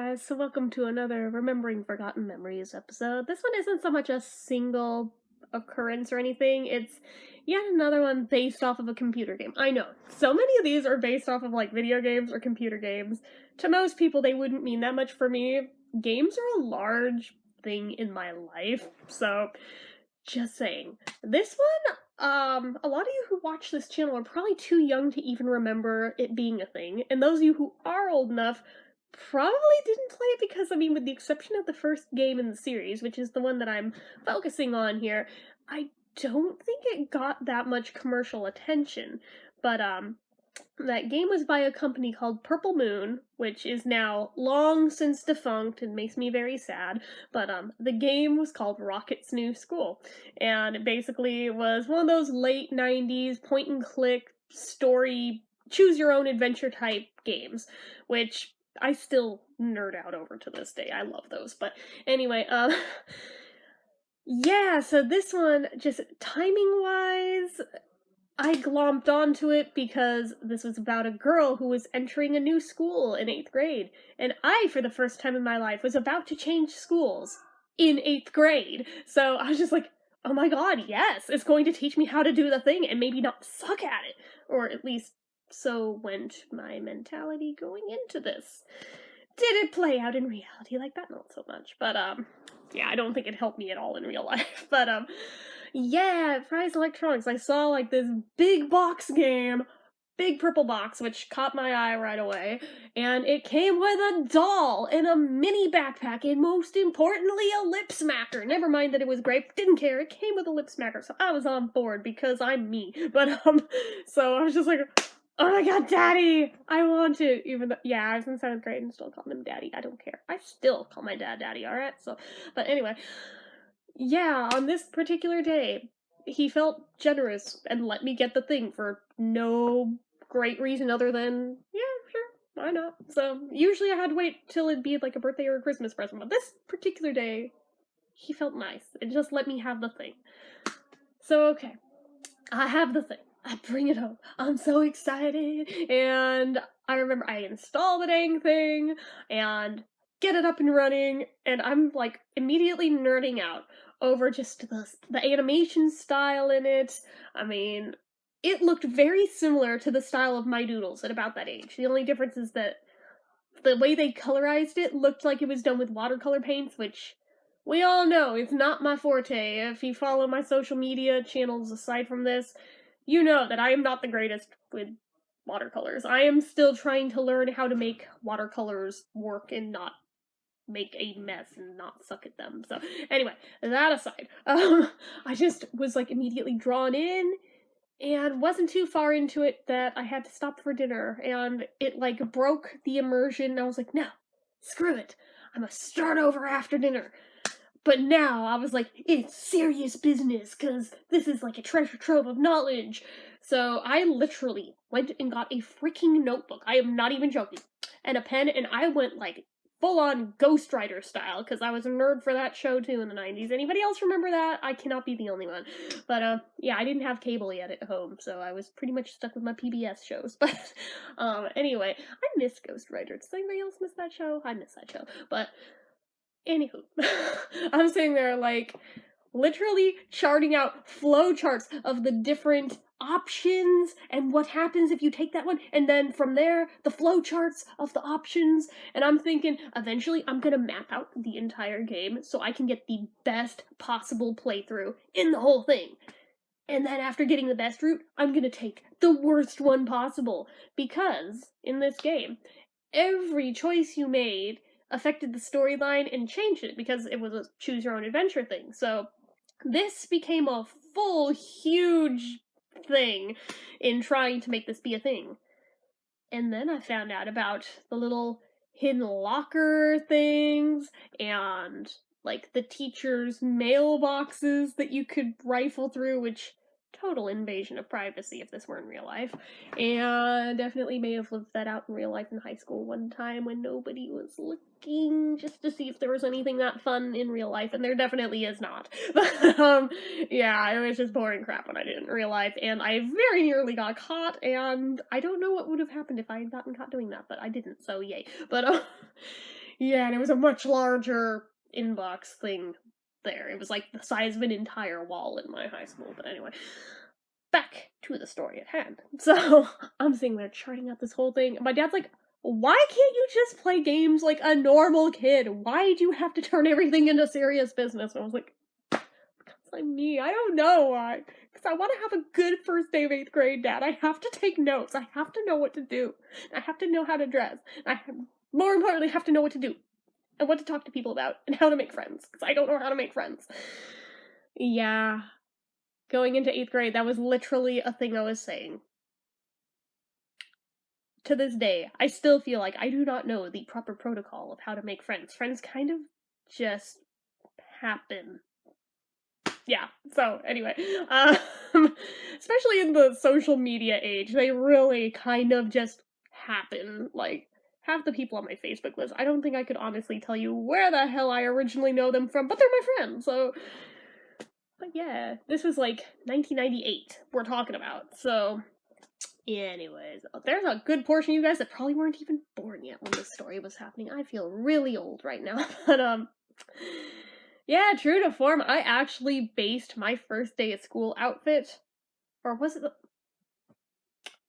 guys, so welcome to another Remembering Forgotten Memories episode. This one isn't so much a single occurrence or anything, it's yet another one based off of a computer game. I know, so many of these are based off of like video games or computer games. To most people, they wouldn't mean that much for me. Games are a large thing in my life, so just saying. This one, a lot of you who watch this channel are probably too young to even remember it being a thing, and those of you who are old enough probably didn't play it because, I mean, with the exception of the first game in the series, which is the one that I'm focusing on here, I don't think it got that much commercial attention. But, that game was by a company called Purple Moon, which is now long since defunct and makes me very sad. But the game was called Rockett's New School, and it basically was one of those late 90s point and click story choose your own adventure type games, which I still nerd out over to this day. I love those. But anyway, yeah, so this one, just timing wise, I glomped onto it because this was about a girl who was entering a new school in 8th grade, and I, for the first time in my life, was about to change schools in 8th grade. So I was just like, oh my god, yes, it's going to teach me how to do the thing and maybe not suck at it. Or at least so went my mentality going into this. Did it play out in reality like that? Not so much. But, yeah, I don't think it helped me at all in real life. But, yeah, Fry's Electronics, I saw, like, this big box game, big purple box, which caught my eye right away, and it came with a doll and a mini backpack, and most importantly, a lip smacker. Never mind that it was grape, didn't care, it came with a lip smacker, so I was on board, because I'm me. But, so I was just like, oh my god, Daddy! I want to, even though, yeah, I was in 7th grade and still calling him Daddy, I don't care. I still call my dad Daddy, alright? So, but anyway, yeah, on this particular day, he felt generous and let me get the thing for no great reason other than, yeah, sure, why not? So, usually I had to wait till it'd be like a birthday or a Christmas present, but this particular day, he felt nice and just let me have the thing. So, okay, I have the thing. I bring it home. I'm so excited. And I remember I install the dang thing and get it up and running, and I'm like immediately nerding out over just the animation style in it. I mean, it looked very similar to the style of My Doodles at about that age. The only difference is that the way they colorized it looked like it was done with watercolor paints, which we all know is not my forte. If you follow my social media channels aside from this, you know that I am not the greatest with watercolors. I am still trying to learn how to make watercolors work and not make a mess and not suck at them. So anyway, that aside, I just was like immediately drawn in and wasn't too far into it that I had to stop for dinner, and it like broke the immersion. I was like, no, screw it. I'm gonna start over after dinner. But now I was like, it's serious business, because this is like a treasure trove of knowledge. So I literally went and got a freaking notebook. I am not even joking. And a pen, and I went like full-on Ghost Rider style, because I was a nerd for that show too in the 90s. Anybody else remember that? I cannot be the only one. But, yeah, I didn't have cable yet at home, so I was pretty much stuck with my PBS shows. But, anyway, I miss Ghost Rider. Does anybody else miss that show? I miss that show. But, anywho, I'm sitting there, like, literally charting out flow charts of the different options and what happens if you take that one, and then from there, the flow charts of the options, and I'm thinking, eventually I'm gonna map out the entire game so I can get the best possible playthrough in the whole thing. And then after getting the best route, I'm gonna take the worst one possible, because, in this game, every choice you made affected the storyline and changed it, because it was a choose-your-own-adventure thing. So this became a full, huge thing in trying to make this be a thing. And then I found out about the little hidden locker things, and, like, the teacher's mailboxes that you could rifle through, which total invasion of privacy if this were in real life. And definitely may have lived that out in real life in high school one time when nobody was looking, just to see if there was anything that fun in real life, and there definitely is not. But, yeah, it was just boring crap when I did it in real life, and I very nearly got caught, and I don't know what would have happened if I had gotten caught doing that, but I didn't, so yay. But, Yeah, and it was a much larger inbox thing there. It was like the size of an entire wall in my high school. But anyway, back to the story at hand. So I'm sitting there charting out this whole thing. My dad's like, why can't you just play games like a normal kid? Why do you have to turn everything into serious business? And I was like, because I'm me. I don't know why. Because I want to have a good first day of 8th grade, Dad. I have to take notes. I have to know what to do. I have to know how to dress. More importantly, have to know what to do. And what to talk to people about. And how to make friends. Because I don't know how to make friends. Yeah. Going into 8th grade, that was literally a thing I was saying. To this day, I still feel like I do not know the proper protocol of how to make friends. Friends kind of just happen. Yeah, so anyway, especially in the social media age, they really kind of just happen. Like, half the people on my Facebook list, I don't think I could honestly tell you where the hell I originally know them from, but they're my friends, so. But yeah, this was like 1998 we're talking about, so. Anyways, there's a good portion of you guys that probably weren't even born yet when this story was happening. I feel really old right now, but yeah, true to form, I actually based my first day of school outfit, or was it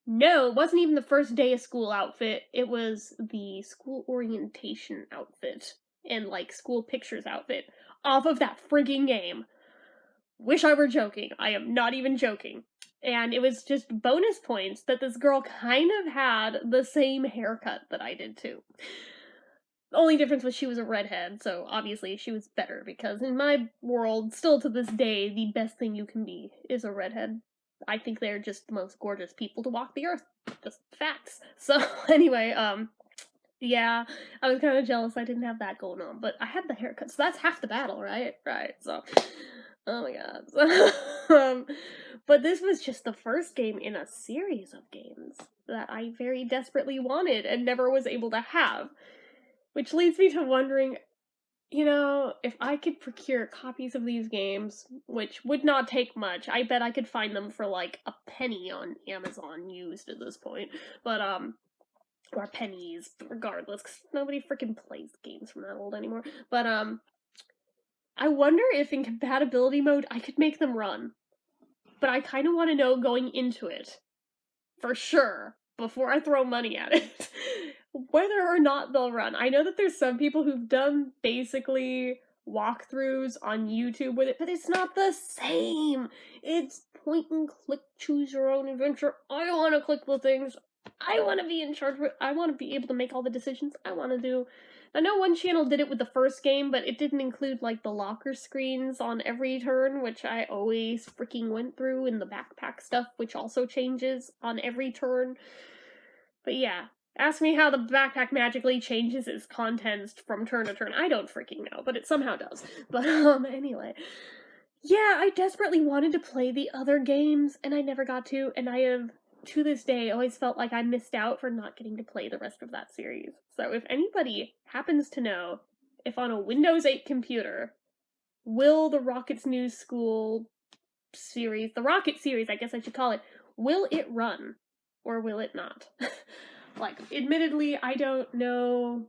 no, it wasn't even the first day of school outfit, it was the school orientation outfit, and, like, school pictures outfit, off of that frigging game. Wish I were joking, I am not even joking. And it was just bonus points that this girl kind of had the same haircut that I did too. The only difference was she was a redhead, so obviously she was better, because in my world, still to this day, the best thing you can be is a redhead. I think they're just the most gorgeous people to walk the earth. Just facts. So anyway, yeah, I was kind of jealous I didn't have that going on, but I had the haircut, so that's half the battle, right? Right, so. Oh my god. But this was just the first game in a series of games that I very desperately wanted and never was able to have. Which leads me to wondering, if I could procure copies of these games, which would not take much, I bet I could find them for like a penny on Amazon used at this point. But, or pennies, regardless, because nobody freaking plays games from that old anymore. But, I wonder if in compatibility mode I could make them run. But I kind of want to know going into it, for sure, before I throw money at it, whether or not they'll run. I know that there's some people who've done basically walkthroughs on YouTube with it, but it's not the same. It's point and click, choose your own adventure. I want to click the things. I want to be in charge of it. I want to be able to make all the decisions I want to do. I know one channel did it with the first game, but it didn't include, like, the locker screens on every turn, which I always freaking went through, and the backpack stuff, which also changes on every turn. But yeah, ask me how the backpack magically changes its contents from turn to turn. I don't freaking know, but it somehow does. But, anyway. Yeah, I desperately wanted to play the other games, and I never got to, and I have, to this day, always felt like I missed out for not getting to play the rest of that series. So if anybody happens to know if on a Windows 8 computer, will the Rockett's New School series, the Rockett series, I guess I should call it, will it run? Or will it not? Like, admittedly, I don't know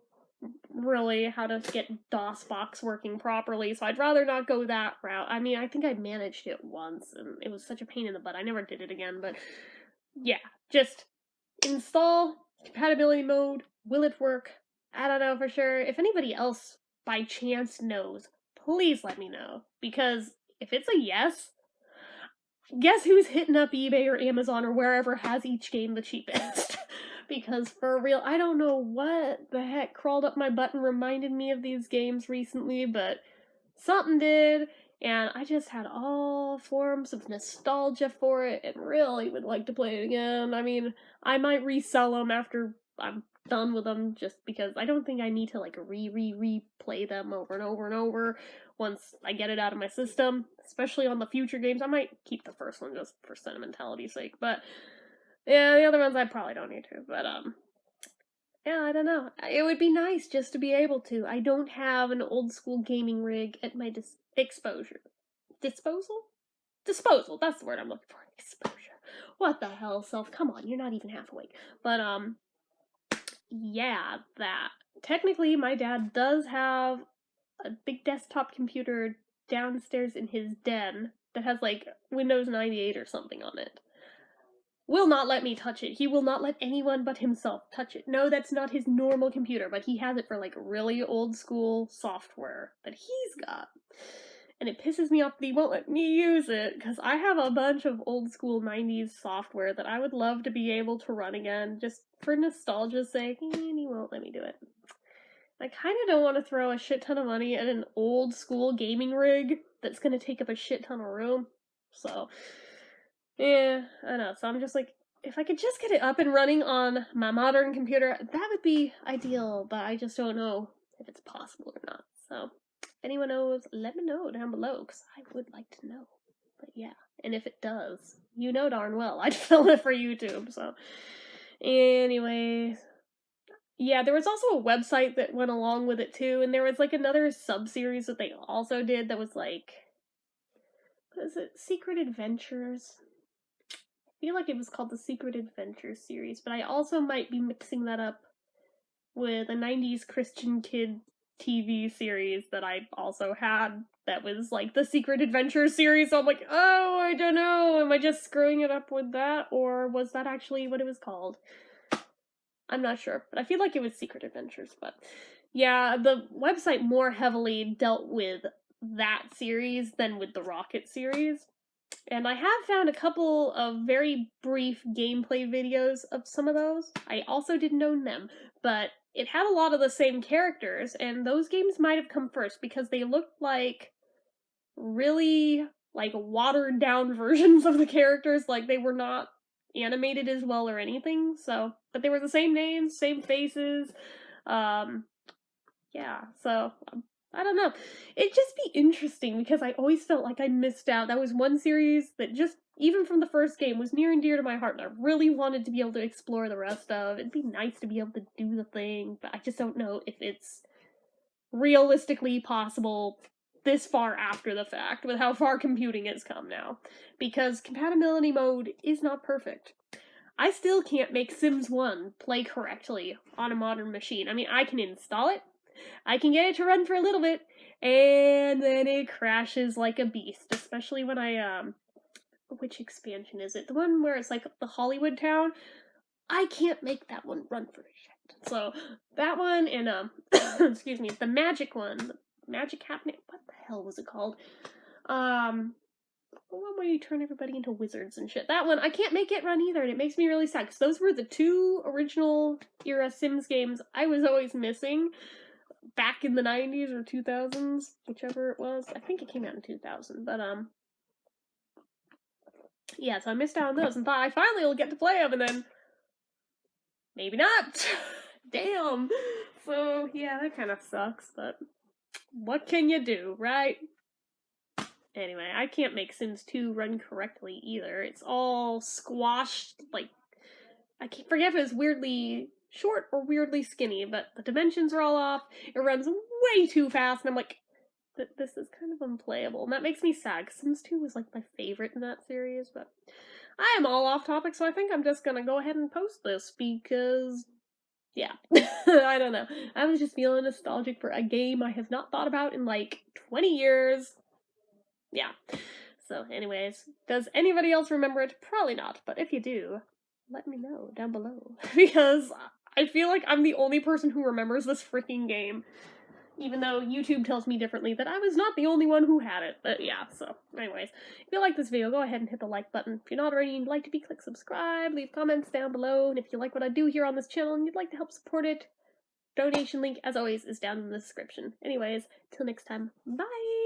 really how to get DOSBox working properly, so I'd rather not go that route. I mean, I think I managed it once, and it was such a pain in the butt. I never did it again, but yeah, just install compatibility mode. Will it work? I don't know for sure. If anybody else by chance knows, please let me know, because if it's a yes, guess who's hitting up eBay or Amazon or wherever has each game the cheapest? Because for real, I don't know what the heck crawled up my butt and reminded me of these games recently, but something did, and I just had all forms of nostalgia for it and really would like to play it again. I mean, I might resell them after I'm done with them, just because I don't think I need to, like, replay them over and over and over once I get it out of my system, especially on the future games. I might keep the first one just for sentimentality's sake, but yeah, the other ones I probably don't need to, but yeah, I don't know. It would be nice just to be able to. I don't have an old school gaming rig at my exposure. Disposal? Disposal, that's the word I'm looking for. Exposure. What the hell, self? Come on, you're not even half awake. But, Yeah, that. Technically, my dad does have a big desktop computer downstairs in his den that has like Windows 98 or something on it. Will not let me touch it. He will not let anyone but himself touch it. No, that's not his normal computer, but he has it for like really old school software that he's got. And it pisses me off that he won't let me use it, because I have a bunch of old school 90s software that I would love to be able to run again, just for nostalgia's sake, and he won't let me do it. I kind of don't want to throw a shit ton of money at an old school gaming rig that's going to take up a shit ton of room. So, yeah, I know. So I'm just like, if I could just get it up and running on my modern computer, that would be ideal, but I just don't know if it's possible or not. So, if anyone knows, let me know down below, because I would like to know. But yeah, and if it does, you know darn well I'd film it for YouTube, so. Anyways. Yeah, there was also a website that went along with it too, and there was like another sub-series that they also did that was like, what is it? Secret Adventures? I feel like it was called the Secret Adventures series, but I also might be mixing that up with a 90s Christian kid TV series that I also had that was like the Secret Adventures series. So I'm like, oh, I don't know. Am I just screwing it up with that? Or was that actually what it was called? I'm not sure, but I feel like it was Secret Adventures. But yeah, the website more heavily dealt with that series than with the Rockett series. And I have found a couple of very brief gameplay videos of some of those. I also didn't own them, but it had a lot of the same characters, and those games might have come first because they looked like really like watered down versions of the characters. Like they were not animated as well or anything, so but they were the same names, same faces. Yeah, so I don't know. It'd just be interesting because I always felt like I missed out. That was one series that just, even from the first game, was near and dear to my heart, and I really wanted to be able to explore the rest of. It'd be nice to be able to do the thing, but I just don't know if it's realistically possible this far after the fact with how far computing has come now, because compatibility mode is not perfect. I still can't make Sims 1 play correctly on a modern machine. I mean, I can install it, I can get it to run for a little bit, and then it crashes like a beast, especially when I, which expansion is it? The one where it's like the Hollywood town? I can't make that one run for shit. So, that one and, excuse me, the magic one, the magic cabinet, what the hell was it called? The one where you turn everybody into wizards and shit. That one, I can't make it run either, and it makes me really sad, because those were the two original era Sims games I was always missing back in the 90s or 2000s, whichever it was. I think it came out in 2000, but, yeah, so I missed out on those, and thought I finally will get to play them, and then maybe not. Damn. So, yeah, that kind of sucks, but what can you do, right? Anyway, I can't make Sims 2 run correctly either. It's all squashed, like, I can't forget if it was weirdly short or weirdly skinny, but the dimensions are all off. It runs way too fast, and I'm like, this is kind of unplayable. And that makes me sad, because Sims 2 was, like, my favorite in that series, but I am all off topic, so I think I'm just gonna go ahead and post this, because, yeah. I don't know. I was just feeling nostalgic for a game I have not thought about in, like, 20 years. Yeah. So, anyways, does anybody else remember it? Probably not, but if you do, let me know down below, because I feel like I'm the only person who remembers this freaking game, even though YouTube tells me differently that I was not the only one who had it. But yeah, so anyways, if you like this video, go ahead and hit the like button. If you're not already and you'd like to be, click subscribe, leave comments down below, and if you like what I do here on this channel and you'd like to help support it, donation link, as always, is down in the description. Anyways, till next time, bye!